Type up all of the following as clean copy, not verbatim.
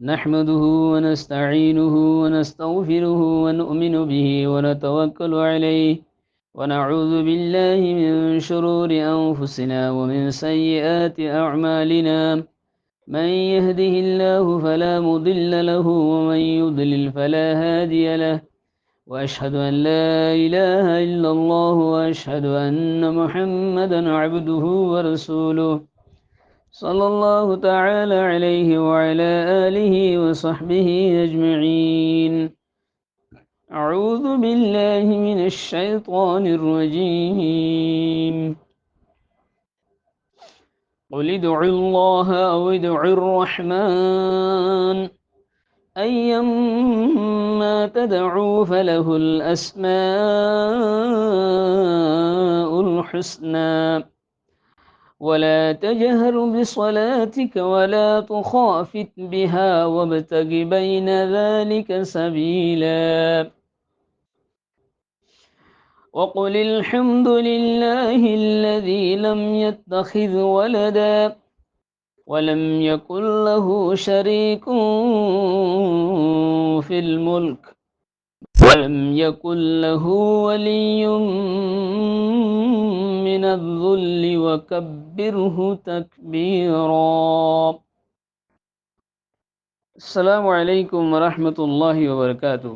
نحمده ونستعينه ونستغفره ونؤمن به ونتوكل عليه ونعوذ بالله من شرور أنفسنا ومن سيئات أعمالنا من يهده الله فلا مضل له ومن يضلل فلا هادي له وأشهد أن لا إله إلا الله وأشهد أن محمدا عبده ورسوله صلى الله تعالى عليه وعلى آله وصحبه أجمعين. أعوذ بالله من الشيطان الرجيم. قل ادعوا الله أو ادعوا الرحمن أيما تدعوا فله الأسماء الحسنى ولا تجهر بصلاتك ولا تخافت بها وابتغ بين ذلك سبيلا وقل الحمد لله الذي لم يتخذ ولدا ولم يكن له شريك في الملك ولم يكن له ولي من الذل وكبره تكبيرا. السلام عليكم ورحمة الله وبركاته.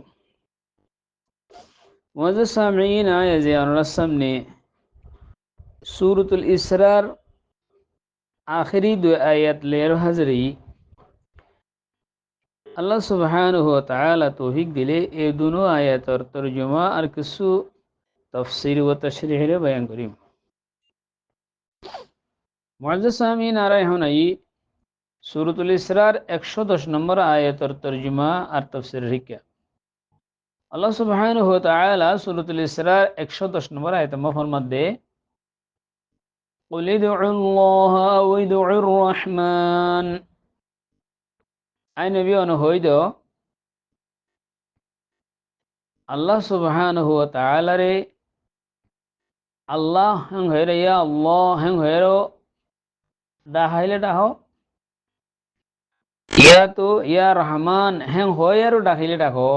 معزز سامعین، آیا زیان رسم نے سورة الاسرار آخری دو آیت لیر حضری আল্লাহ সুবহানাহু ওয়া তাআলা তৌফিক দিলে এই দুনো আয়াতের তরজমা আর কিছু তাফসীর ও তাশরীহ বয়ান করিম। মুআজ্জাজ সামিন আর এখন এই সূরাতুল ইসরার 110 নম্বর আয়াতের তরজমা আর তাফসীর হিকা। আল্লাহ সুবহানাহু ওয়া তাআলা সূরাতুল ইসরার 110 নম্বর আয়াতে ফরমাতে কুল ইদউল্লাহ আও ইদউর রহমান, আই নবী হইদ আল্লাহ সুবহানাহু ওয়া তাআলা রে আল্লাহ হেং হইরে ইয়া আল্লাহ হেং হইরো ডাহাইলে ডাহো, ইয়া তো ইয়া রহমান হেং হইয়ারো ডাকিলে ডাকো।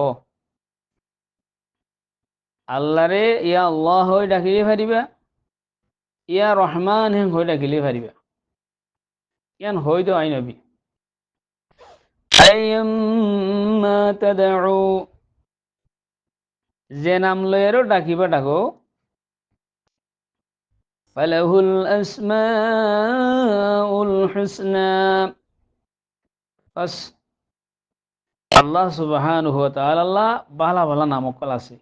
আল্লাহ রে ইয়া আল্লাহ হই ডাকিলে পারিবা, ইয়া রহমান হেং হই ডাকিলে পারিবা। ইয়ান হইতো আই নবী আইয়াম্মা তাদউ, যে নাম লয়েরও ডাকিবা ডাকো, ফালাহুল আসমাউল হুসনা, বাস আল্লাহ সুবহানাহু ওয়া তাআলা ভালা ভালা নামকল আছে।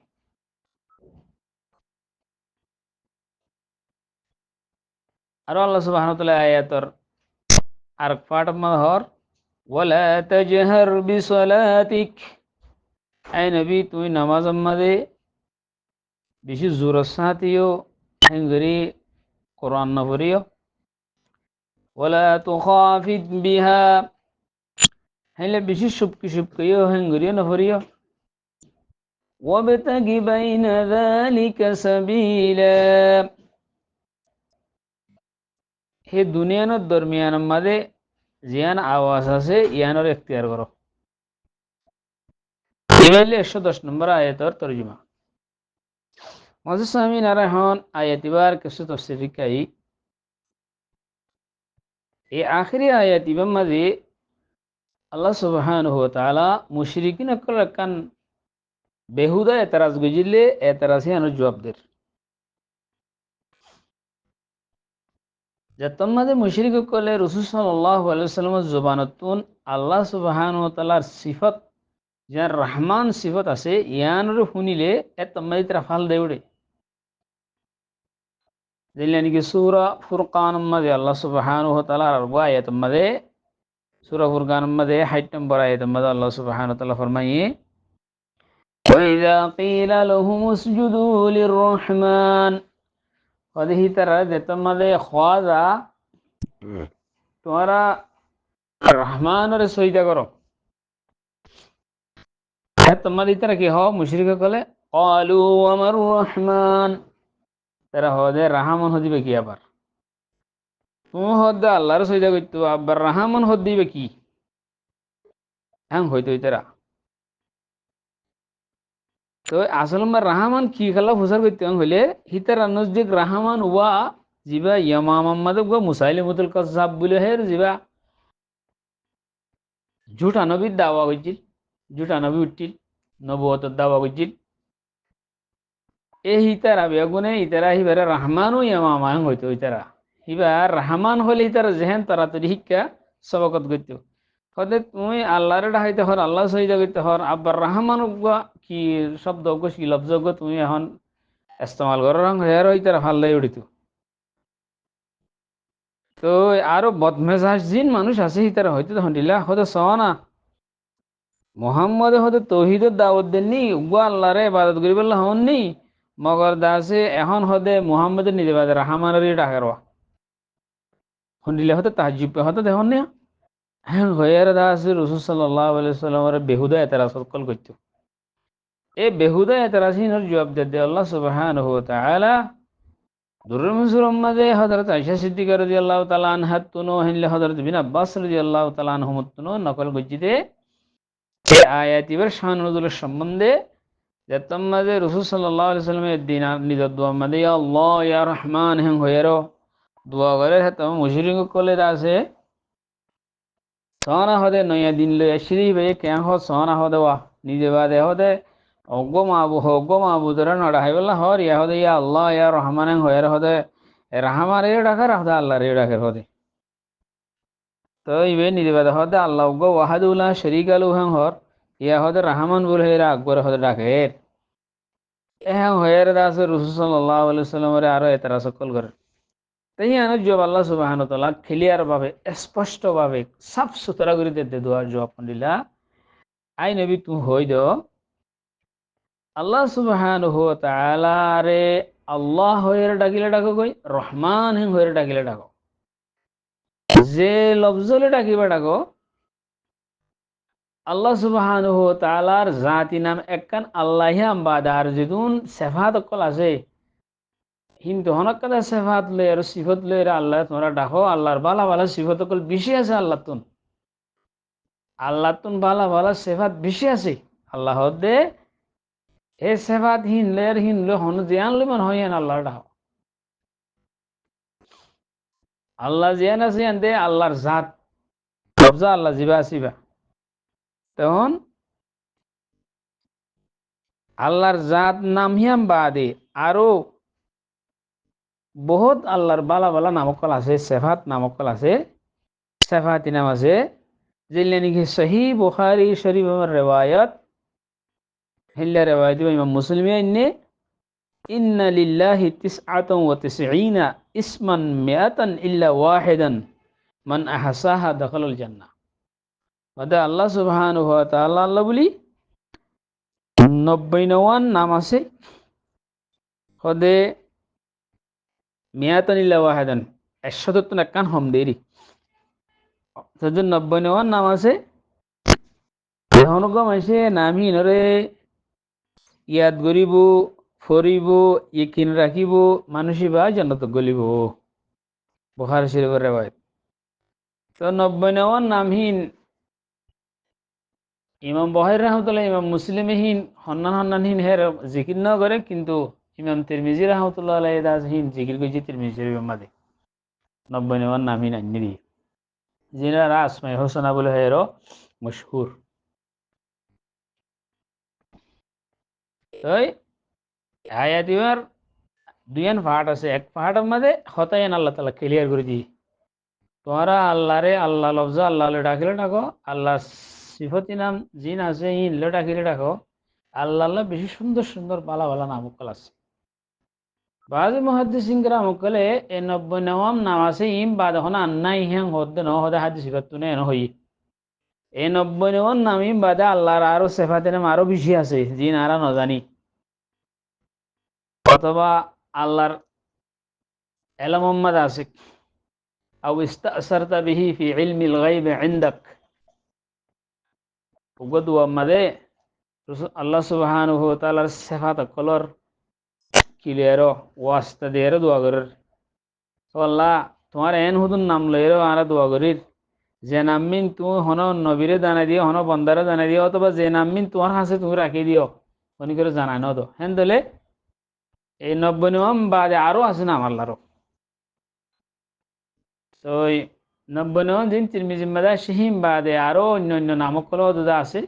আর আল্লাহ সুবহানাহু ওয়া তাআলা আয়াতর আর পাঠ মাহর ওয়ালা তাজহার বিসলাতিক, আই নবী তুমি নামাজ মাঝে বেশি জোর সাথিও হেঙ্গরি কোরআন না পড়িও, ওয়ালা তুখাফিত বিহা হেলে বেশি সুবকি সুবকিও হেঙ্গরিও না পড়িও, ওয়াবতাগি বাইনা যালিকা সাবিলা, হে দুনিয়ানোর দরমিয়ান মাঝে জিয়ান আওয়াজ আছে ইয়ানোর এখতিয়ার করো। এবারে 110 নম্বর আয়াতের তরজমা। মুআজ্জাজ সামিন আর এখন আয়াতিবার কিছু তাফসীর কাই। এই আখেরি আয়াতিবার মাঝে আল্লাহ সুবহানাহু ওয়া তাআলা মুশরিকিন আকল কান বেহুদা এতরাজ গুজিলে এতরাজে আনো জবাব দের যে তোমাদে মুশরিক কলে রাসূল সাল্লাল্লাহু আলাইহি ওয়াসাল্লামের জবানতুন আল্লাহ সুবহানাহু ওয়া তাআলার সিফত যার রহমান সিফত আছে ইয়ানর শুনিলে এ তোমাদে তরফাল দেউড়ে দিলেন কি সূরা ফুরকান মাঝে আল্লাহ সুবহানাহু ওয়া তাআলার আয়াত মাঝে সূরা ফুরকান মাঝে 60 নম্বর আয়াত মাঝে আল্লাহ সুবহানাহু ওয়া তাআলা ফরমায়ে ওয়াইযা কিলা লাহুম উসজুদু লিররহমান, ওদিহি তারা যে তোমাদে খাওয়া তোমরা রহমানের সজদা করো, তোমাদের তারা কি হও মুশরিক কলে ক্বালু আমার রহমান, তারা হদে রাহমান হদিবে কি আবার তুমি হদে আল্লাহর সজদা করতে আবার রাহমান হদ দিবে কি। হ্যাঁ হইতো ইতারা তো আসল রাহমান কি খেলা ফুসার করতে হইলে হিতারা নজদিক রাহমান ওয়া জিবা ইয়ামাম আম্মাদ গো মুসাইলিমুতুল কাজ্জাব বলে হের জিবা ঝুটা নবীর দাওয়া হইছিল ঝুটা নবী উঠছিল নবুয়তের দাওয়া হইছিল এই হিতারা বেগুনে ইতারা হিবারে রহমানও ইয়ামাম হইতো ইতারা হিবা রহমান হলে ইতারা যেহেন তাড়াতাড়ি শিক্ষা সবকত করত হতে তুমি আল্লাহরে ডাকাইতে হর আল্লাহ সহিদা করতে হর আব্বার রহমান কি শব্দ কি লফজ তুমি এখন ইস্তেমাল করার রঙ হেয়ার ইতারা ভাল লাগে উঠিত তো আরো বদমেজাজ জিন মানুষ আছে ইতারা হইতে তখন দিলা হতে সনা মোহাম্মদে হতে তৌহিদের দাওয়াত দেননি উগা আল্লাহরে ইবাদত করি বললা হননি মগর দাসে এখন হদে মোহাম্মদের নিজে বাদে রাহমানের ডাকের শুনিলে হতে তাহাজিব হতে দেখুন না হ্যাঁ হইয়ার দাসে রসুল সাল্লাহ আলাইসাল্লামের বেহুদা এতারা সকল করতো এই বেহুদা এতারা সিনের জবাব দে আল্লাহ সুবহানাহু ওয়া তাআলা দুরুল মনসুর উম্মাদে হযরত আয়েশা সিদ্দিকা রাদিয়াল্লাহু তাআলা আনহা তুনো হিনলে হযরত বিন আব্বাস রাদিয়াল্লাহু তাআলা আনহুম তুনো নকল গজ্জিতে এই আয়াতিবার শান নজুলের সম্বন্ধে যে তোমাদের রাসূল সাল্লাল্লাহু আলাইহি ওয়াসাল্লামের দিন নিজের দোয়া মধ্যে ইয়া আল্লাহ ইয়া রহমান হেন হইয়ারো দোয়া করে তো মুশরিক কলে আছে সোনা হদে নয়া দিন লই শ্রী বে কেন হ সোনা হদে ওয়া নিজে বাদে হদে অগ্গ মাবু ধরে নড়া হাই বললা হর ইয়া হদে ইয়া আল্লাহ ইয়া রহমান হেন হইয়ার হদে রাহমান রে ডাকার হদে আল্লাহ রে ডাকার হদে তো ইবে নিজে বাদে হদে আল্লাহ অগ্গ ওয়াহাদুল্লাহ শরীক আলু হেন হর ইয়া হদে রহমান বলে হেরা আকবর হদে ডাকের হ্যাঁ হয়ে দাস রসুল সাল্লাহ আলাইসাল্লামরে আরো এতারা সকল করে তাই আনার জবাব আল্লাহ সুবাহান তাআলা ক্লিয়ার ভাবে স্পষ্ট ভাবে সাফ সুতরা করে দিতে দোয়ার জবাব দিলা আই নবী তুমি হই দাও আল্লাহ সুবহানাহু ওয়া তাআলা রে আল্লাহ হয়ে ডাকিলে ডাকো কই রহমান হিং হয়ে ডাকিলে ডাকো যে লফজলে ডাকিবা ডাকো আল্লাহ সুবহানাহু ওয়া তাআলার জাতি নাম একখান আল্লাহিয়াম বাদার যেদুন সেফাত অকল আছে কিন্তু হনক কাদা সেফাত লই আর সিফত লই আল্লাহ তোমরা ডাকো আল্লাহর বালা বালা সিফত অকল বেশি আছে আল্লাহ তুন বালা বালা সেফাত বেশি আছে আল্লাহ দে এ সেফাত হিন লে হন জিয়ান লিমান হইয়ান আল্লাহর ডাকো আল্লাহ জিয়ান আছে দে আল্লাহর জাত কবজা আল্লাহ জিবা আসিবা তখন আল্লাহর জাত নাম হিয়াম বাদে আরো বহুত আল্লাহর বালা বালা নামকল আছে সেফাত নামকল আছে সেফাতি নাম আছে যেগুলো নাকি সহি বুখারী শরীফের রেওয়ায়ত হিল্লা রেওয়ায়ত ইমাম মুসলিম ইন্নে ইন্না লিল্লাহি তিসআতান ওয়া তিসঈনা ইসমান মিআতান ইল্লা ওয়াহিদান মান আহসাহা দাখালাল জান্নাহ মানে আল্লাহ সুবহানাহু ওয়া তাআলা আল্লাহ বলি 99 নাম আছে হদে মিয়াতান ইল্লা ওয়াহিদান 170 একখান হম দেরি সেজন্য 99 নাম আছে এখনগম আছে নামি নরে ইয়াদ গরিব ফরিব ইকিন রাখিব মানুষই বা জান্নাত গলিব বুখারী শরীফের রিওয়ায়াত তো 99 নামহীন ইমাম বুখারী রাহমাতুল্লাহ ইমাম মুসলিমহীন হন্নানহীন হের জিকির না করে কিন্তু ইমাম তিরমিজি রাহমাতুল্লাহ আলাইহি দাসহীন জিকির কইছে তিরমিজি শরীফের মধ্যে 99 নামহীন আননি জিনারা আসমায়ে হোসনা বলে হেরো মশহুর তাই আয়াতিবার দুইয়ান পাহাড় আছে এক পাহাড়ের মধ্যে হতায়ন আল্লাহ তাআলা ক্লিয়ার করে দি তোমরা আল্লাহরে আল্লাহ লফজ আল্লাহ ডাকিলে ডাকো আল্লাহ সিফতি নাম জিন আছে ইন লে ডাকিলে ডাকো আল্লাহ আল্লাহ বেশি সুন্দর সুন্দর বালা বালা নামকল আছে বাজে মুহাদ্দিসিন গ্রামকলে এ 99 নাম আছে ইম বাদ হনা আন্নাই হ্যাং হদ্দে ন হদে হাদিস সিফাতুনে ন হই এই 99 নাম ইম বাদে আল্লাহর আরো সিফাতের নাম আরো বেশি আছে জিন আরা ন জানি অথবা আল্লাহর এলম মোহাম্মদ আছে আও ইস্তাসারতা বিহি ফি ইলমিল গায়ব ইনদাক উগদু আমাদে আল্লাহ সুবহানাহু ওয়া তাআলার সিফাত কলর কিলেরো ওয়াস্তা দেরো দোয়া করার তো আল্লাহ তোমার এন হুদুন নাম লইরো আরা দোয়া করির যে নামিন তুমি হন নবীরে জানাই দিও হন বন্দারে জানাই দিও অথবা যে নামিন তোমার হাসে তুমি রাখি দিও হনি করে জানাই ন তো হেন দলে এই 90 নিয়ম বাদে আরো আছে নাম আল্লাহরও। তো এই 90 নিয়ম দিন তিরমিজি মাদা শিহিম বাদে আরো অন্য অন্য নামকল দুদা আছে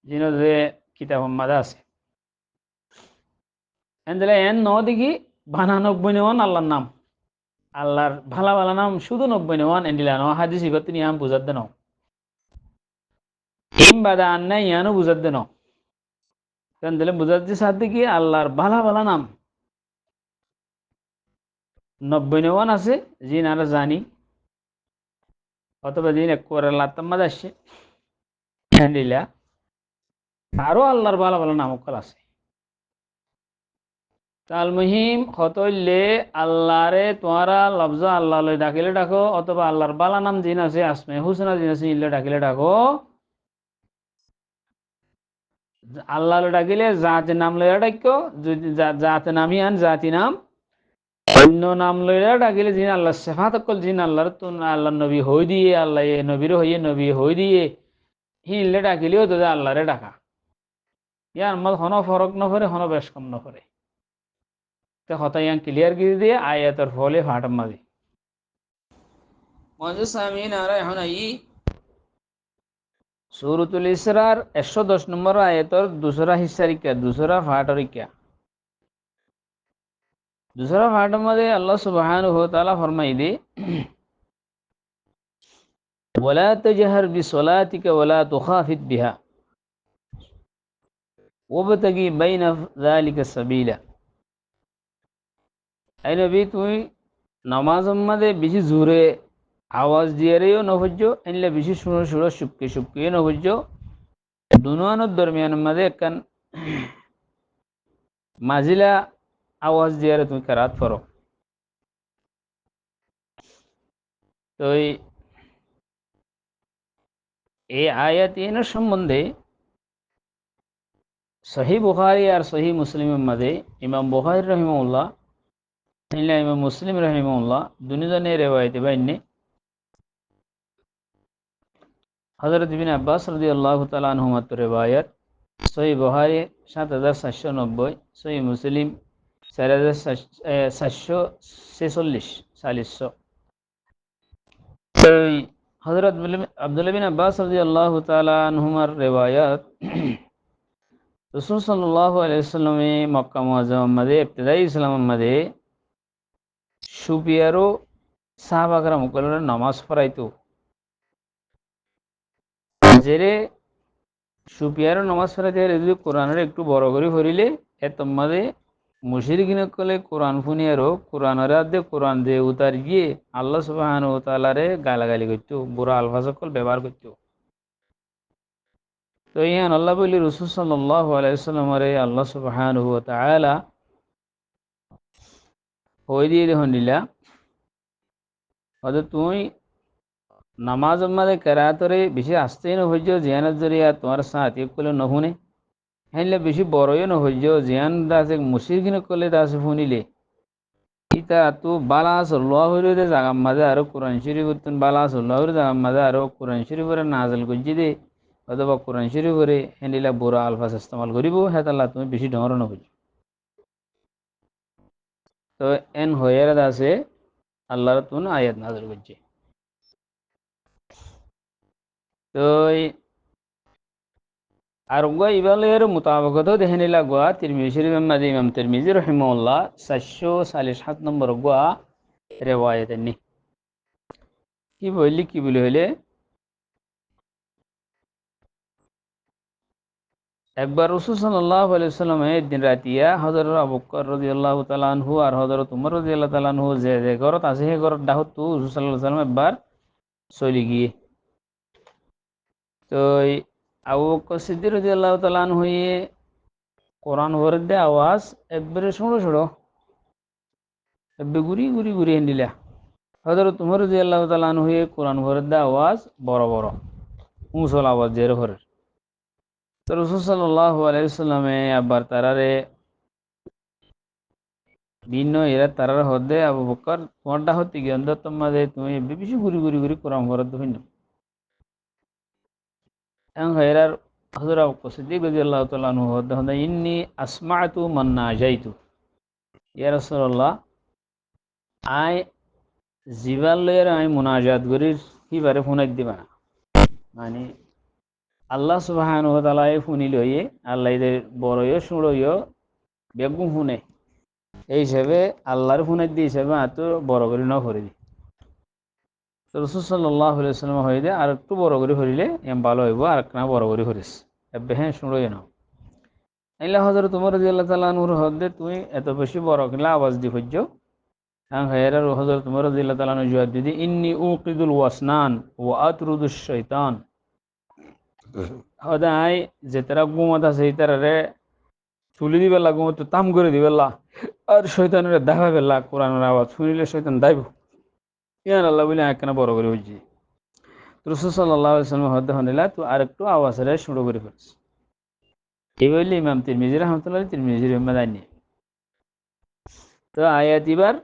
যিনি যে কিতাব মাদা আছে হেন দলে এন ন দেখি বানা 90 নিয়ম আল্লাহর নাম আল্লাহর ভালা ভালা নাম শুধু 90 নিয়ম এন্ডিলা ন হাদিস ইগত নিয়াম বুঝাত দেন ইম বাদা আন্না ইয়ানো বুঝাত দেন কেন দিলে বুঝাতে সাথে কি আল্লাহর ভালা ভালা নাম 90 নিয়ম আছে যিনি আমরা জানি অথবা যিনি করে লাত্তাম মাদা আসছে হ্যান্ডিলা আরো আল্লাহর ভালা ভালা নামকল আছে তাল মুহিম হতইলে আল্লাহরে তোমারা লফজ আল্লাহ লই ডাকিলে ডাকো অথবা আল্লাহর বালা নাম জিন আছে আসমে হুসনা জিন আছে ইল্লে ডাকিলে ডাকো আল্লাহ লই ডাকিলে জাতি নাম লইয়া ডাকো যদি জাতি নামই আন জাতি নাম অন্য নাম লইয়া ডাকিলে জিন আল্লাহ সেফাত কল জিন আল্লাহর তো আল্লাহ নবী হই দিয়ে আল্লাহ নবীর হইয়ে নবী হই দিয়ে হি ইল্লে ডাকিলেও তো আল্লাহরে ডাকা ইয়ার মত হন ফরক নফরে হন বেশ কম নফরে তো হতাইয়ান ক্লিয়ার করে দিয়ে আয়াতের ফলে ফাটাম মাঝে মঞ্জু সামিন আর এখন এই সূরাতুল ইসরার 110 নম্বর আয়াতের দুসরা হিসারিকা দুসরা ফাটরিকা দুসরা ফাটার মধ্যে আল্লাহ সুবহানাহু ওয়া তাআলা ফরমাই দে ওয়ালা তাজহার বিসলাতিকা ওয়ালা তুখাফিত বিহা ওয়াবতাগি বাইনা যালিকা সাবিলা এই নবী তুমি নামাজের মধ্যে বেশি জোরে আওয়াজ দিয়েও নভজ্য এনলে বেশি শুনো শুনো সুপকে সুপকে নভজ্য দুনোয়ানোর দরমিয়ান মধ্যে একখান মাজিলা আওয়াজ দিয়ে তুমি কেরাত করো তো এই আয়াতিনের সম্বন্ধে সহি বুখারী আর সহি মুসলিমের মধ্যে ইমাম বুখারী রহিমাহুল্লাহ ইমাম মুসলিম রহিমাহুল্লাহ দুজনের রিওয়ায়াতে বাইনে হযরত ইবনে আব্বাস রাদিয়াল্লাহু তাআলা আনহুমা রিওয়ায়াত সহি বুখারী ৭৭৯০ সহি মুসলিম ৪৭৪৬ ৪০০ এই হযরত আব্দুল্লাহ বিন আব্বাস রাদিয়াল্লাহু তাআলা আনহুমার রিওয়ায়াত রাসূল সাল্লাল্লাহু আলাইহি ওয়াসাল্লামে মক্কা মুআজ্জামার মধ্যে ইবতিদাই ইসলামের মধ্যে সুপিয়ারও সাহাবাগরা মুকল্লারা নামাজ পড়াইতো জেরে সুপিয়ারও নামাজ পড়াইতে হলে যদি কোরআনের একটু বড় করে পড়িলে এর তোমাদের মুশরিকিনে কলে কোরআন ফুনিয়ারও কোরআনের আদে কোরআন দিয়ে উতার গিয়ে আল্লাহ সুবহানাহু ওয়া তাআলারে গালাগালি করতো বুড়া আলফাজ সকল ব্যবহার করতো তো ইয়ান আল্লাহ বলি রাসূল সাল্লাল্লাহু আলাইহি ওয়াসাল্লামরে আল্লাহ সুবহানাহু ওয়া তাআলা হই দিয়ে দেখুন দিলা হয়তো তুমি নামাজ মধ্যে কেরাতরে বেশি আসতেই নহইজ জিয়ানের জরিয়া তোমার সাথ করলে নহুনে হেনলে বেশি বড়ই নহইজ জিয়ান দাসে মুশরিকিনে করলে দাসে শুনিলে ইতা তো বালা সাল্লাহ হইলে জাগাম মাঝে আরো কোরআন শরীফ উত্তন বালা সাল্লাহ হইলে জাগাম মাঝে আরো কোরআন শরীফরে নাজল গজ্জি দে অথবা কোরআন শরীফরে হেন্ডিলা বুড়া আলফাজ ইস্তেমাল করিব হেতাল্লাহ তুমি বেশি ডর নহইজ তো এন হইয়ার দাসে আল্লাহর তুন আয়াত নাজল গজ্জি তো আর গো ইবালের মোতাবেকত দেখেনিলা গোয়া তিরমিজি শরীফের মাঝে ইমাম তিরমিজি রহিমাহুল্লাহ ৪৪৭ নম্বর গোয়া রেওয়ায়াত নি কি বললি কি বলে হইলে একবার রাসূল সাল্লাল্লাহু আলাইহি ওয়াসাল্লাম দিন রাতিয়া হযরত আবু বকর রাদিয়াল্লাহু তাআলা আনহু আর হযরত উমর রাদিয়াল্লাহু তাআলা আনহু যে যে ঘরত আছে সেই ঘরত দাহত তো রাসূল সাল্লাল্লাহু আলাইহি ওয়াসাল্লাম একবার চলি গিয়ে তো আবু বকর সিদ্দিক রাদিয়াল্লাহু তাআলা আনহু কোরআন ভরে আওয়াজ একবারে শুনো শুনো একবার ঘুরি ঘুরি ঘুরি হেন্দিলা হযরত উমর রাদিয়াল্লাহু তাআলা আনহু কোরআন ভরে আওয়াজ বড় বড় মুসল আওয়াজ জের ভরে তো রাসূল সাল্লাল্লাহু আলাইহি ওয়াসাল্লামে আবার তারারে ভিন্ন এরা তারার হদে আবু বকর তোমারটা হতে গিয়ে অন্তত তোমাদের তুমি বেশি ঘুরি ঘুরি ঘুরি কোরআন ঘর ভিন্ন এবং এরার হযরত আবু বকর সিদ্দিক রাদিয়াল্লাহু তাআলা আনহু হদে হদে ইন্নী আসমাতু মান নাজাইতু ইয়া রাসূলুল্লাহ আই জিবাল লয়ের আমি মুনাজাত করি কিবারে ফোনাই দিবা না মানে আল্লাহ সুবহানাহু ওয়া তাআলা ফোনি লইয়ে আল্লাহ এদের বড়ইও শুড়ইও বেগুম শুনে এই হিসেবে আল্লাহর ফোনাই দিয়ে হিসেবে এত বড় করে না করে দি তো রসুল সাল্লাল্লাহু আলাইহি ওয়াসাল্লাম হয়ে দিয়ে আর একটু বড় করে হরিলে এম ভালো হইব আর একখানা বড় করে হরিস এবে হ্যাঁ শুড়ই না আল্লাহ হযরত উমর রাদিয়াল্লাহু তাআলা আনহুর হদে তুমি এত বেশি বড় কিলা আওয়াজ দি হজ্জো হ্যাঁ হেরার হযরত উমর রাদিয়াল্লাহু তাআলা আনহু জবাব দিদি ইন্নী উকিদুল ওয়াসনান ওয়া আতরুদুশ শাইতান হদাই যে তারা ঘুমাত আছে এই তারারে চুলি দিবেলা ঘুমত তাম করে দিবেলা আর শয়তানের দেখা বেলা কোরআনের আওয়াজ শুনিলে শয়তান দাইব ইয়ার আল্লাহ বলে একখানা বড় করে হইছি রাসূল সাল্লাল্লাহু আলাইহি ওয়াসাল্লাম হদে হনিলা তো আর একটু আওয়াজ রে শুরু করে ফেলছ এই বলে ইমাম তিরমিজি রাহমাতুল্লাহ তিরমিজির মাদানি তো আয়াত এবার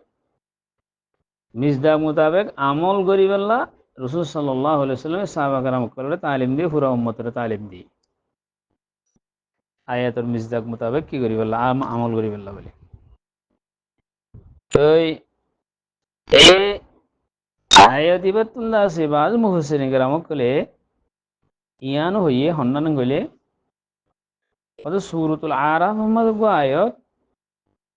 মিজদাক মোতাবেক আমল করিবেল্লা রসুল সাল্লাল্লাহু আলাইহি ওয়াসাল্লাম সাহাবা کرام করে তালিম দিয়ে পুরো উম্মতের তালিম দিয়ে আয়াতের মিজদাক মোতাবেক কি করিবেল্লা আমল করিবেল্লা বলে তো এই আয়াত ইবাতুল্লাহ আছে বাজ মুফাসসিরিন کرام কলে ইয়ান হইয়ে হন্নান গলে অত সূরাতুল আরাফ আমাদের গো আয়াত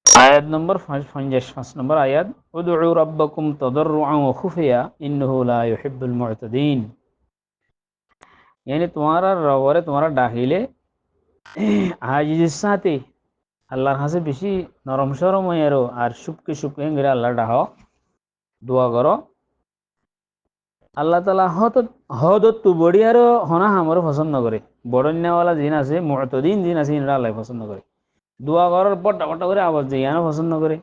আয়াত নম্বর ৫ নম্বর আয়াত উদউ রাব্বাকুম তাদাররুআন ওয়া খুফিয়া ইন্নাহু লা ইউহিব্বুল মু'তাদিন यानी तुम्हारा रवरे तुम्हारा डाकिले আজিজের সাথে আল্লাহর কাছে বেশি নরম সরম হইয়ারো আর সুপকে সুপকে গেলে আল্লাহ ডাহ দোয়া করো আল্লাহ তালা হদত্তু বড়িয়ারও হনা আমারও পছন্দ করে বড়ন্যাওয়ালা জিন আছে মুতাদিন জিন আছে ইনরা আল্লাহ পছন্দ করে দোয়া করার বড় বড় করে আওয়াজ দিয়ে ইয়ানো পছন্দ করে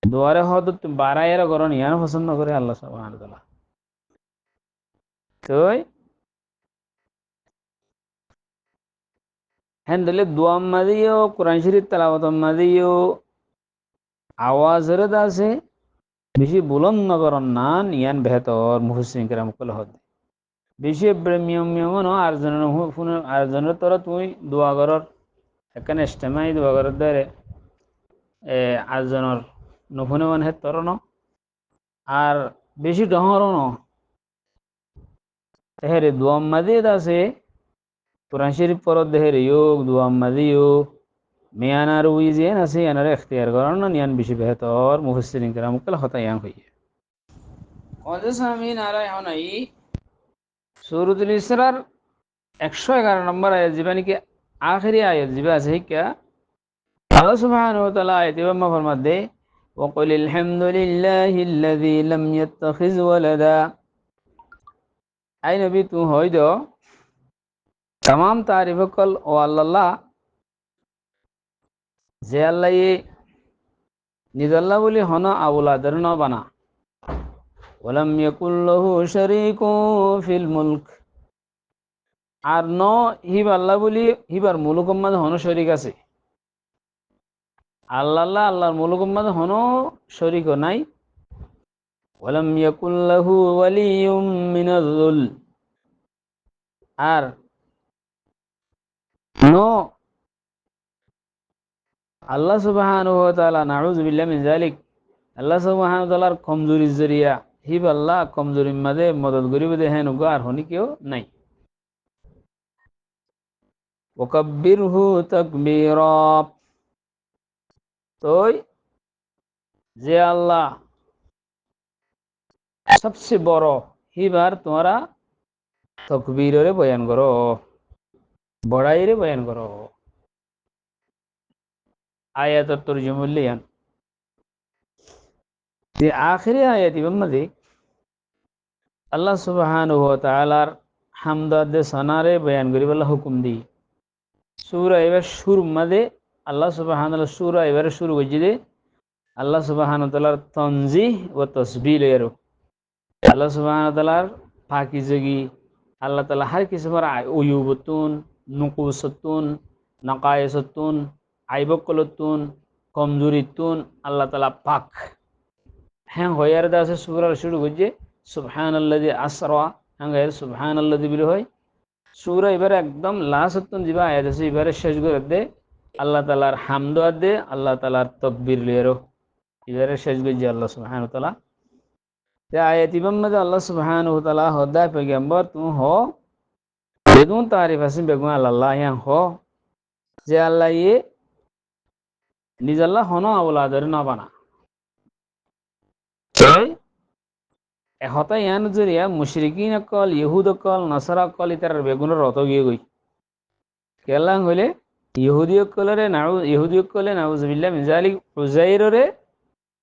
দোয়ারে হদত্তু বাড়াইয়ারও করণ ইয়ানো পছন্দ করে আল্লাহ সুবহানাহু ওয়া তাআলা তো হ্যাঁ দিলে দোয়া মাদিও কোরআন শরীফ তেলাওয়াত মাদিও আওয়াজের আছে বেশি বুলন্দ করন না ইয়ান বেহতর মুফাসসিরিন کرام কল হদ বেশি প্রেমিয়াম মিয়মন আরেকজনের তোরা তুমি দোয়া করর এখানে ইস্তেমাই দোয়া করর ধরে আরেকজনের নফুনে মানে তর ন আর বেশি ডহর ন হেরে দোয়া মাদিদ আছে কোরআন শরীফ পরত দেহের ইয়োগ দোয়া মাদিও মিয়ানার উইজেন আছে ইয়ানার এখতিয়ার করার না ইয়ান বেশি বেহতর মুফাসসিরিন کرام কল হতা ইয়ান হইয়ে ওয়াজে সামিন আরা এখন আই সূরাতুল ইসরার 111 নম্বর আয়াত যেটা নাকি আখেরি আয়াত যেটা আছে হিকা আল্লাহ সুবহানাহু ওয়া তাআলা আয়াতে মা ফরমাত দে وقل الحمد لله الذي لم يتخذ ولدا আই নবী তু হইদ तमाम तारीफ কল ও আল্লাহ যে আল্লাহ নিজাল্লাহ বলি হন আউলাদের ন বানা ওয়ালাম ইয়াকুল লাহু শারীকুন ফিল মুলক আর ন হিব আল্লাহ বলি হিবার মুলুকের মাঝে হন শরীক আছে আল্লাহ আল্লাহর মুলুকের মাঝে হন শরীক নাই ওয়ালাম ইয়াকুল লাহু ওয়ালিয়্যুম মিনাল যুল আর ন আল্লাহ সুবহানাহু ওয়া তাআলা নাউযু বিল্লাহি মিন যালিক আল্লাহ সুবহানাহু ওয়া তাআলার কমজোরির জরিয়া হিব আল্লাহ কমজোরির মাঝে মদদ করিবে দে হেন আর হনি কেউ নাই ওয়াকাব্বিরহু তাকবীরা তোই যে আল্লাহ সবচেয়ে বড় হিবার তোমরা তকবীরে বয়ান করো বড়াইরে বয়ান করো আয়াতের তরজমা লিয়ান যে আখেরি আয়াত ইবাম মাঝে আল্লাহ সুবহানাহু ওয়া তাআলার হামদ সানারে বয়ান করি বলা হুকুম দি সূরা এবার শুরু মাঝে আল্লাহ সুবহানাহু ওয়া তাআলা সূরা এবারে শুরু হইছে যে আল্লাহ সুবহানাহু ওয়া তাআলার তানজিহ ওয়া তাসবিহ এরো আল্লাহ সুবহানাহু ওয়া তাআলার পাকিজাগি আল্লাহ তাআলা har কিছু বার উয়ুবতুন নুকুসতুন নাকায়সতুন আইবকলতুন কমজোরিতুন আল্লাহ তাআলা পাক হ্যাঁ হয়ার দা আছে সূরা শুরু হইছে সুবহানাল্লাযী আসরা হ্যাঁ এর সুবহানাল্লাযী বলে হয় সূরা এবারে একদম লাস্ট দিবা আয়াত আছে এবারে শেষ করে দে আল্লাহ তাআলার হামদ দে আল্লাহ তাআলার তাকবীর লিয়েরো এবারে শেষ করে আল্লাহ সুবহানাহু ওয়া তাআলা তে আয়াত ইবাম মধ্যে আল্লাহ সুবহানাহু ওয়া তাআলা হদা পয়গম্বর তুমি হো বেগুন তারিফ আছে বেগুন আল্লাহ ইয়ান হো যে আল্লাহ ইয়ে নিজ আল্লাহ হনো আওলাদের না বানা এহতা ইয়ান জরিয়া মুশরিকিন অকল ইহুদ অকল নাসারা অকল ইতার বেগুনের রত গিয়ে গই কেলাং হইলে ইহুদি অকলে নাউজুবিল্লাহ মিন যালিক উযাইররে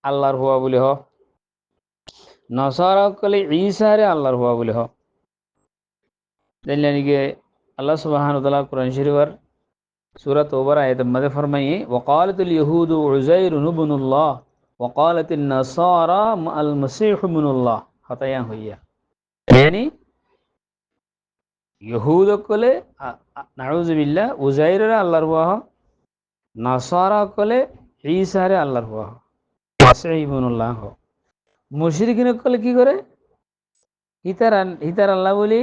আল্লাহর হুয়া বলে হ নাসারা অকলে ঈসারে আল্লাহর হুয়া বলে হ জানলেন কি আল্লাহ সুবহানাহু ওয়া তাআলা কোরআন শরীফের সূরা তওবার আয়াতের মধ্যে ফরমায়ে ওয়াকালাতুল ইহুদু উযাইরুন ইবনুল্লাহ ওয়াকালাতিন নাসারা আল মাসীহু ইবনুল্লাহ হতায়ান হইয়া মানে ইহুদ কলে নাউজুবিল্লাহ উযাইররে আল্লাহর হুয়া নাসারা কলে ঈসারে আল্লাহর হুয়া মাসীহ ইবনুল্লাহ মুশরিকিন কলে কি করে হিতার আল্লাহ বলি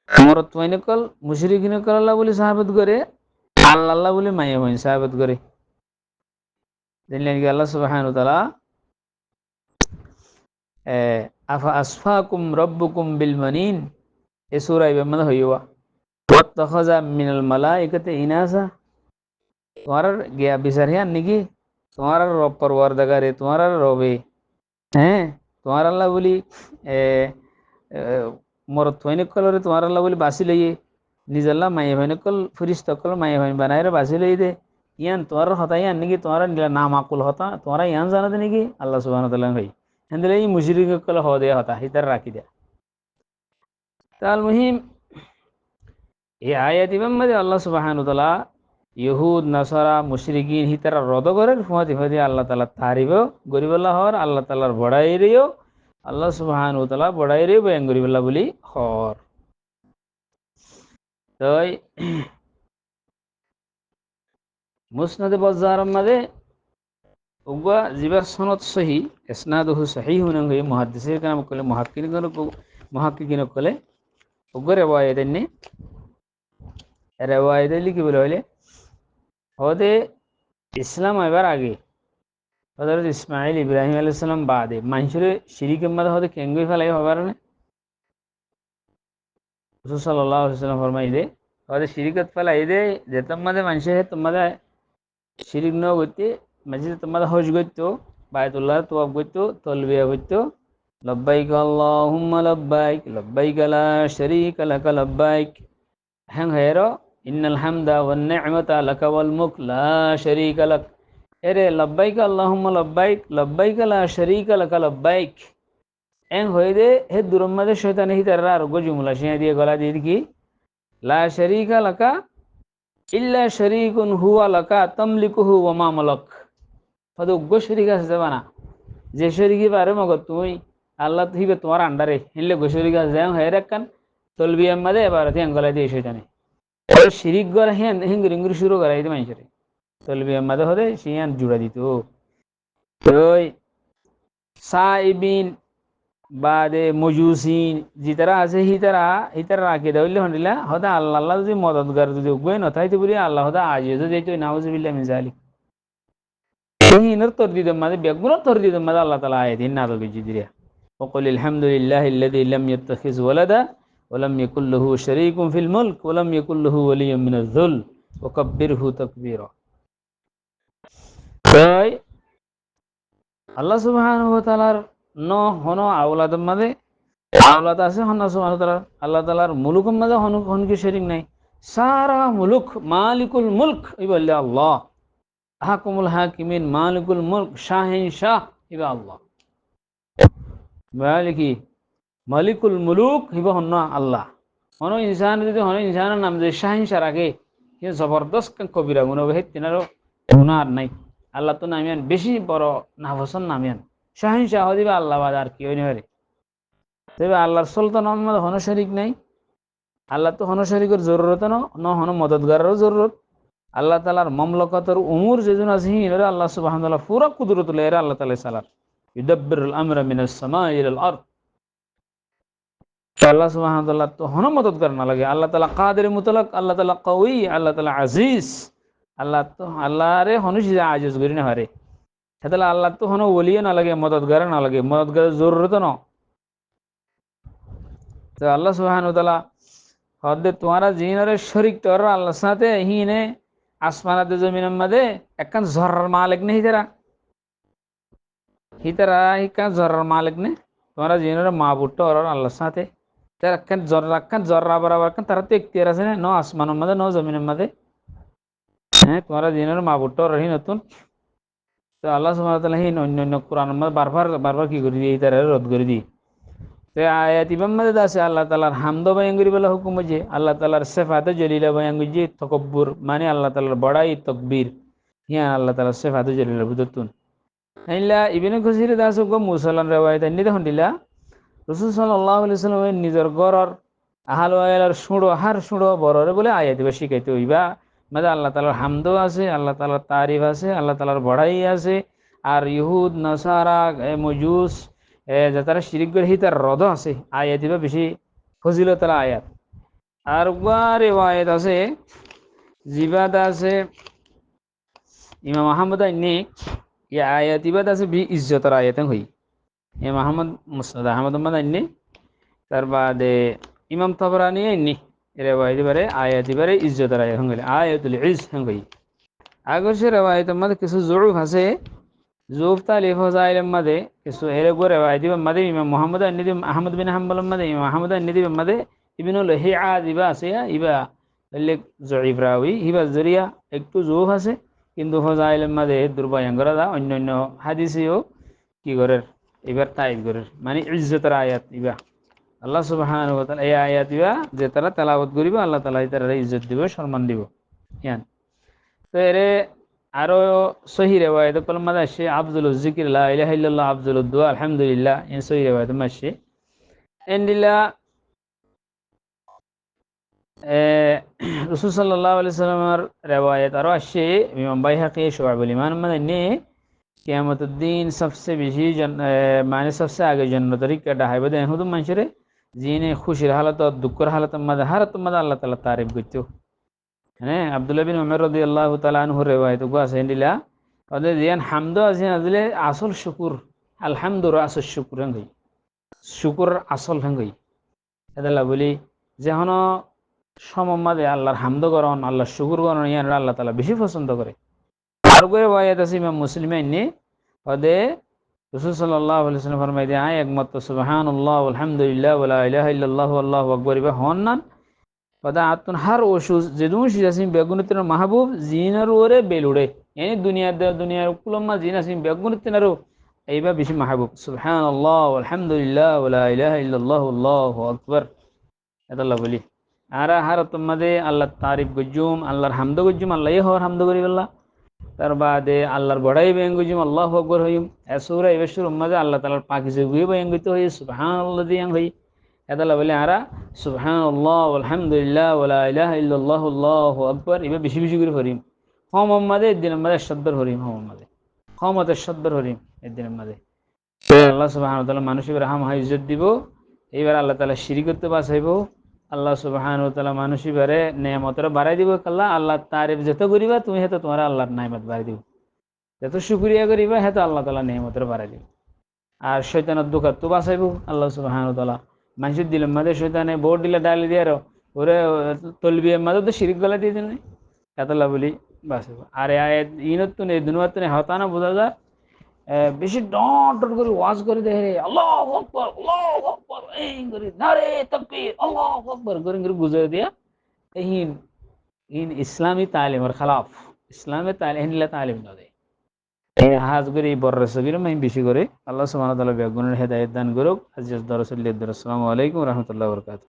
মরত ওয়াইনকল মুশরিকিন কল আল্লাহ বলি সাহাবত করে আল্লাহ বলি মাইয়া হইন সাহাবত করে জানলেন কি আল্লাহ সুবহানাহু ওয়া তাআলা আফা আসফাকুম রব্বুকুম বিল মানিন এই সূরা ইবাম হইয়া ওয়াত্তাখাযা মিনাল মালাইকাতি ইনাসা তোমার গিয়া বিচার হ্যাঁ নাকি তোমার রব পরওয়ারদিগারে তোমার রবে হ্যাঁ তোমার আল্লাহ বলি মরত হইনকলরে তোমার আল্লাহ বলি বাসি লইয়ে নিজ আল্লাহ মাইয়া হইনকল ফিরিস্তা কল মাইয়া হইন বানাইরে বাসি লই দে ইয়ান তোমার হতা ইয়ান নাকি তোমার নাম আকুল হতা তোমার ইয়ান জানাতে নাকি আল্লাহ সুবহানাহু ওয়া তাআলা ভাই হেন্দলে এই মুশরিক কল হ দেয়া হতা হিতার রাখি দেয়া তাল মুহিম এই আয়াত ইমাম মধ্যে আল্লাহ সুবহানাহু ওয়া তাআলা ইহুদ নাসারা মুশরিকিন হিতারা রদ করে ফুয়াতি ফুয়াতি আল্লাহ তাআলা তারিব গরিবুল্লাহ হর আল্লাহ তাআলার বড়াই রিও আল্লাহ সুবহানাহু ওয়া তাআলা বড়াই রিও বয়ান গরিবুল্লাহ বলি হর তাই মুসনাদে বাজ্জার মধ্যে উগা জিবার সনদ সহি ইসনাদুহু সহিহুন হই মুহাদ্দিসিন কাম কলে মুহাক্কিকিন কলে উগা রিওয়ায়াত নে রিওয়ায়াত লিখি বলে হইলে হদে ইসলাম আইবার আগে হযরত ইসমাঈল ইব্রাহিম আলাইহিস সালাম বাদে মানুষের শিরিকের মধ্যে হদে কেঙ্গুই ফেলাই হবার না রাসূল সাল্লাল্লাহু আলাইহি ওয়াসাল্লাম ফরমাইলে হদে শিরিকত ফেলাই দে যে তোমাদের মানুষে তোমাদের শিরিক ন গতি মসজিদ তোমাদের হজ গইতো বায়তুল্লাহ তওয়াব গইতো তালবিয়া গইতো লব্বাইক আল্লাহুম্মা লব্বাইক লব্বাইক লা শারীকা লাক লব্বাইক হ্যাঁ হেরো ইন্নাল হামদা ওয়ান নি'মাতা লাকা ওয়াল মুলক লা শারীকা লাক এরে লব্বাইক আল্লাহুম্মা লব্বাইক লব্বাইক লা শারীকা লাক লব্বাইক এন হয়ে দে হে দুরম্মাদে শয়তান হি তারা আর গজুমলা শিয়া দিয়ে গলা দিয়ে কি লা শারীকা লাকা ইল্লা শারীকুন হুয়া লাকা তামলিকুহু ওয়া মা মালাক হদে উগ্র শরীক আছে যাবানা যে শরীকি পারে মগ তুই আল্লাহ হিবে তোমার আন্ডারে হিলে গো শরীক আছে যাও হে রাখান তলবিয়া মাদে এবার তিয়ান গলা দিয়ে শয়তানে শিরিক গর হেন হিঙ্গুর ইঙ্গুর শুরু করাই দে মানুষের তলবিয়া মাদে হদে শিয়ান জুড়া দিত ওই সাইবিন বাদে মজুসিন জিতারা আছে হিতারা রাখি দেওয়ালে হন্ডিলা হদা আল্লাহ যদি মদতগার যদি উগ্রই নথাইতে বলি আল্লাহ হদা আজিও যদি নাউজুবিল্লাহ মিন যালিক হিনর তোর দিদম মাদে বেগুনর তোর দিদম মাদে আল্লাহ তাআলা আয়াতিন নাযিল বিজি দিরা وقل الحمد لله الذي لم يتخذ ولدا ولم يكن له شريك في الملك ولم يكن له ولي من الذل وكبره تكبيرا তাই আল্লাহ সুবহানাহু ওয়া তাআলার ন হন আওলাদের মাঝে আওলাদ আছে হন সুবহানাহু ওয়া তাআলা আল্লাহ তাআলার মুলুকের মাঝে হন কি শরীক নাই সারা মুলুক মালিকুল মুলক ই বললে আল্লাহ হাকুমুল হাকিমিন মালিকুল মুলক শাহিনশাহ ইবা আল্লাহ মালিকি মালিকুল মুলুক হিবা হন আল্লাহ হন ইনসান যদি হন ইনসানের নাম যে শাহিনশাহ রাখে সে জবরদস্ত কবিরা গুনাহ হে তিনারও গুনাহ নাই আল্লাহ তো নামিয়ান বেশি বড় নাফসন নামিয়ান শাহিনশাহ দিবা আল্লাহ বাদ আর কি হইনি পারে তবে আল্লাহর সুলতানের মধ্যে হন শরীক নাই আল্লাহ তো হন শরীকের জরুরত ন হন মদতগারেরও জরুরত আল্লাহ তাআলার মামলাকাতের উমুর যেজন আছে এরা আল্লাহ সুবহানাহু ওয়া তাআলা পুরা কুদরতুল্লাহ এরা আল্লাহ তাআলা সালার ইউদাব্বিরুল আমরা মিনাস সামাই ইলাল আরদ। আল্লাহ সুবহানাহু ওয়া তাআলা তো হন মদদ করে না লাগে। আল্লাহ তাআলা কাদের মুতলাক, আল্লাহ তাআলা কওয়ি, আল্লাহ তাআলা আজিজ। আল্লাহ তো আল্লাহরে হনুসি আজিজ করি না হারে। সেতালে আল্লাহ তো হন ওলিয়ে না লাগে, মদদগার না লাগে, মদদগারের জরুরত না। তো আল্লাহ সুবহানাহু ওয়া তাআলা হদে তোমারা জিনরে শরীক তোর আল্লাহর সাথে হিনে আসমানাতে জমিনের মধ্যে একখান জর্রার মালিক নেই তারা হিতারা একখান জর্রার মালিক নে তোমরা জিনরে মাবুদটা ওর আল্লাহর সাথে তার একখান জর্রা বরাবর একখান তারা তো এখতিয়ার আছে না, ন আসমানের মধ্যে ন জমিনের মধ্যে। হ্যাঁ, তোমরা জিনের মাবুদটা ওর হি নতুন। তো আল্লাহ সুবহানাহু ওয়া তাআলা হি অন্য অন্য কোরআনের মধ্যে বারবার বারবার কি করে দিয়ে তারা রদ করে দিই। তো আয়াত ইমাম মধ্যে আছে আল্লাহ তাআলার হামদ বয়ান করি বলা হুকুম যে আল্লাহ তাআলার সিফাতে জলিলা বয়ান করি যে তাকাব্বুর মানে আল্লাহ তাআলার বড়াই তাকবীর হিয়া আল্লাহ তাআলার সিফাতে জলিলা বুঝতুন। আইলা ইবনে কাসির দাসু গো মুসাল্লান riwayat নি দেখুন দিলা রাসূল সাল্লাল্লাহু আলাইহি ওয়াসাল্লামের নিজের ঘরর আহল ওয়ালার সুড়ো হার সুড়ো বড়রে বলে আয়াত দিবা শিখাইতে হইবা। মানে আল্লাহ তাআলার হামদ আছে, আল্লাহ তাআলার তারিফ আছে, আল্লাহ তাআলার বড়াই আছে। আর ইহুদ নাসারা মজুস যারা শিরিক করে তার রদ আছে আয়াত দিবা বেশি ফজিলতের আয়াত। আর রিওয়ায়াত আছে জিবাদ আছে ইমাম আহমদ আইনি ইয়া আয়াত ইবাদ আছে বি ইজ্জতের আয়াত হই ইমাম আহমদ মুসনাদ আহমদ আইনি তার বাদে ইমাম তাবরানি আইনি রিওয়ায়াত বারে আয়াত বারে ইজ্জতের আয়াত হঙ্গলে আয়াতুল ইজ হঙ্গই আগর সে রিওয়ায়াত মধ্যে কিছু জরুফ আছে জুফ তালিফ ফাজাইল মধ্যে কিছু এর গো রিওয়ায়াত মধ্যে ইমাম মুহাম্মদ আইনি আহমদ বিন হাম্বল মধ্যে ইমাম আহমদ আইনি মধ্যে ইবনে লহিআ দিবা আছে ইবা লেক জয়ীফ রাউই হিবা জরিয়া একটু জুফ আছে কিন্তু ফাজাইলের মধ্যে দুর্বয়ান করা দা অন্য অন্য হাদিসেও কি করে এবার তাইব করে মানে ইজ্জতের আয়াত ইবা আল্লাহ সুবহানাহু ওয়া তাআলা এই আয়াত ইবা যে তারা তেলাওয়াত করিবে আল্লাহ তাআলা তারা ইজ্জত দিব সম্মান দিব ইয়ান। তো এরে আরো সহি রিওয়ায়াত কলম মধ্যে আসে আফযলুল যিকর লা ইলাহা ইল্লাল্লাহ আফযলুদ দুআ আলহামদুলিল্লাহ এই সহি রিওয়ায়াত মধ্যে আসে এন্ডিলা রাসূল সাল্লাল্লাহু আলাইহি সাল্লামের রিওয়ায়াত আরো আসে ইমাম বাইহাকি শুআবুল ঈমান মধ্যে নে কিয়ামতের দিন সবচেয়ে বেশি মানে সবচেয়ে আগে জান্নাতের টিকিট হাইবে দেন হুদুম মানুষের জিনে খুশির হালত দুঃখের হালত মধ্যে হারত মধ্যে আল্লাহ তাআলা তারিফ করতো। হ্যাঁ, আব্দুল্লাহ বিন উমর রাদিয়াল্লাহু তাআলা আনহু রিওয়ায়াত গো আছে এন্ডিলা ওদের জিয়ান হামদ আছে আজলে আসল শুকুর আলহামদু রাসুল শুকুর হই শুকুর আসল হই এদালা বলি যেহন সমমাদে আল্লাহর হামদ করন আল্লাহর শুকুর করন ইয়ান আল্লাহ তাআলা বেশি পছন্দ করে। আর গো রিওয়ায়াত আছে ইমাম মুসলিম আইনি ওদে রাসূল সাল্লাল্লাহু আলাইহি ওয়াসাল্লাম ফরমাই দেয় একমাত্র সুবহানাল্লাহ আলহামদুলিল্লাহ ওয়া লা ইলাহা ইল্লাল্লাহু আল্লাহু আকবার ইবা হন্নান ওদা আতুন হার ওশুজ যেদুন শিজাসিম বেগুনিতের মাহবুব জিনার ওরে বেলুড়ে yani দুনিয়ার কুলম্মা জিন আসিম বেগুনিতেনারও এইবা বেশি মাহবুব সুবহানাল্লাহ আলহামদুলিল্লাহ ওয়া লা ইলাহা ইল্লাল্লাহু আল্লাহু আকবার এদাল্লাহ বলি আর হার তোমাদে আল্লাহ তারিফ গজুম আল্লাহর হামদ গজুম আল্লাহ হওয়ার হামদ করি বললা তার বাদে আল্লাহর বড়াই বয়ান গজুম আল্লাহু আকবার হইম এসুরা এবেশুর উম্মাদে আল্লাহ তাআলার পাকিজে গুই বয়ান গইতে হই সুবহানাল্লাহ দিয়াং হই এদাল্লাহ বলে আরা সুবহানাল্লাহ আলহামদুলিল্লাহ ওয়া লা ইলাহা ইল্লাল্লাহু আল্লাহু আকবার ইবা বেশি বেশি করে হরিম হম উম্মাদে দিনের মধ্যে শব্দর হরিম হম উম্মাদে ক্ষমতা শব্দর হরিম এর দিনের মধ্যে আল্লাহ সুবহানাহু ওয়া তাআলা মানুষের রাহম হয় ইজ্জত দিব। এইবার আল্লাহ তাআলা শিরিক করতে বাঁচাইব। আল্লাহ সুবহানাহু ওয়া তাআলা মানুষের নেয়ামতের বাড়াই দিব। আল্লাহ আল্লাহ তারিফ যত করিবা তুমি হেতো তোমার আল্লাহর নেয়ামত বাড়াই দিব, যত শুকরিয়া করিবা হেতো আল্লাহ তাআলা নেয়ামতের বাড়াই দিব। আর শয়তানের দোকাত তো বাঁচাইব আল্লাহ সুবহানাহু ওয়া তাআলা মানুষের দিলের মধ্যে শয়তানে বোর্ড দিলে ডালি দিয়ে ওরে তলবিয়ের মধ্যে তো শিরিক গলা দিয়ে দিল এতলা বলি বাঁচাইব। আর আয়াত ইনতুন এই দুনিয়াতুন হতানা বোঝা যায় বেশি ডট ডট করে ওয়াজ করে দেখে আল্লাহু আকবার আল্লাহু আকবার এই করে নারে তাকবীর আল্লাহু আকবার করে করে বুঝাই দিয়া এই ইন ইসলামী তালিমের খালাফ ইসলামে তালিম তালিম না দেয় এই হাজ করে বর্র সগির মাই বেশি করে আল্লাহ সুবহানাহু ওয়া তাআলা বেগুনের হেদায়েত দান করুক। আজিজ দরসুল্লাহ আসসালামু আলাইকুম ওয়া রাহমাতুল্লাহি ওয়া বারাকাতুহু।